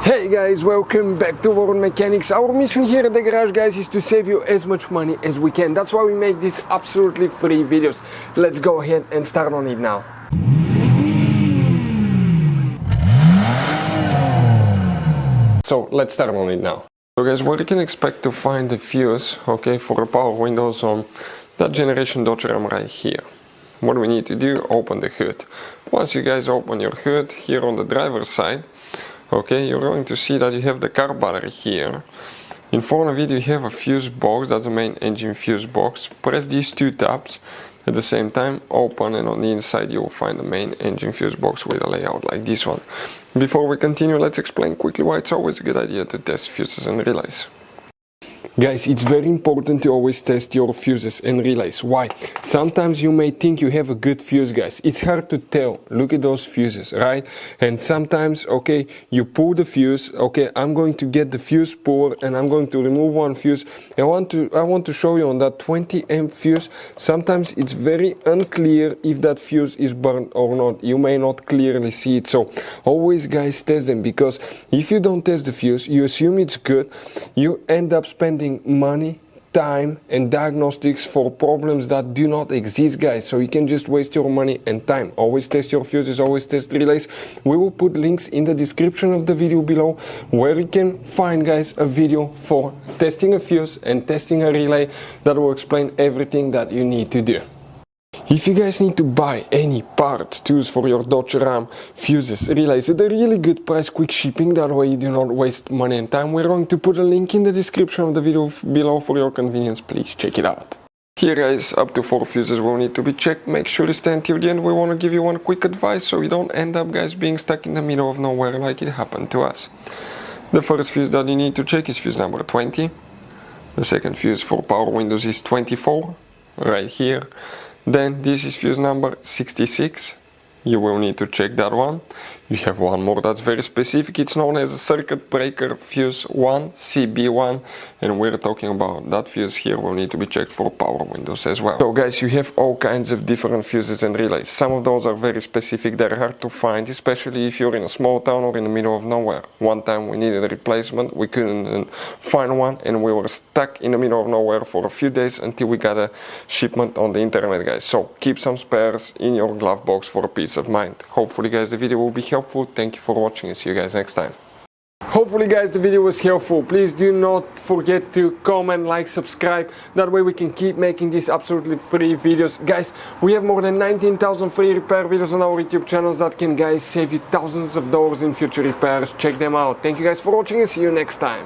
Hey guys, welcome back to World Mechanics. Our mission here at the garage, guys, is to save you as much money as we can. That's why we make these absolutely free videos. Let's go ahead and start on it now. So let's start on it now. So guys, what you can expect to find the fuse, okay, for the power windows on that generation Dodge Ram right here. What we need to do, open the hood. Once you guys open your hood here on the driver's side, okay, you're going to see that you have the car battery here. In front of it you have a fuse box, that's the main engine fuse box. Press these two tabs at the same time, open, and on the inside you will find the main engine fuse box with a layout like this one. Before we continue, let's explain quickly why it's always a good idea to test fuses and relays. Guys, it's very important to always test your fuses and relays. Why? Sometimes you may think you have a good fuse, guys. It's hard to tell. Look at those fuses, right? And sometimes, okay, you pull the fuse. Okay, I'm going to get the fuse puller and I'm going to remove one fuse. I want to show you on that 20 amp fuse. Sometimes it's very unclear if that fuse is burned or not. You may not clearly see it. So always, guys, test them, because if you don't test the fuse, you assume it's good. You end up spending money, time and diagnostics for problems that do not exist, guys. So you can just waste your money and time. Always test your fuses, always test relays. We will put links in the description of the video below where you can find, guys, a video for testing a fuse and testing a relay that will explain everything that you need to do. If you guys need to buy any parts, tools for your Dodge Ram, fuses, relays at a really good price, quick shipping, that way you do not waste money and time, we're going to put a link in the description of the video below for your convenience. Please check it out. Here, guys, up to 4 fuses will need to be checked. Make sure to stay until the end. We want to give you one quick advice so you don't end up, guys, being stuck in the middle of nowhere like it happened to us. The first fuse that you need to check is fuse number 20. The second fuse for power windows is 24, right here. Then this is fuse number 66. You will need to check that one. You have one more that's very specific. It's known as a circuit breaker fuse 1, CB1, and we're talking about that fuse here will need to be checked for power windows as well. So guys, you have all kinds of different fuses and relays. Some of those are very specific, they're hard to find, especially if you're in a small town or in the middle of nowhere. One time we needed a replacement, we couldn't find one, and we were stuck in the middle of nowhere for a few days until we got a shipment on the internet, guys. So keep some spares in your glove box for a peace of mind. Hopefully, guys, the video will be helpful. Thank you for watching and see you guys next time. Hopefully, guys, the video was helpful. Please do not forget to comment, like, subscribe. That way we can keep making these absolutely free videos. Guys, we have more than 19,000 free repair videos on our YouTube channels that can, guys, save you thousands of dollars in future repairs. Check them out. Thank you guys for watching and see you next time.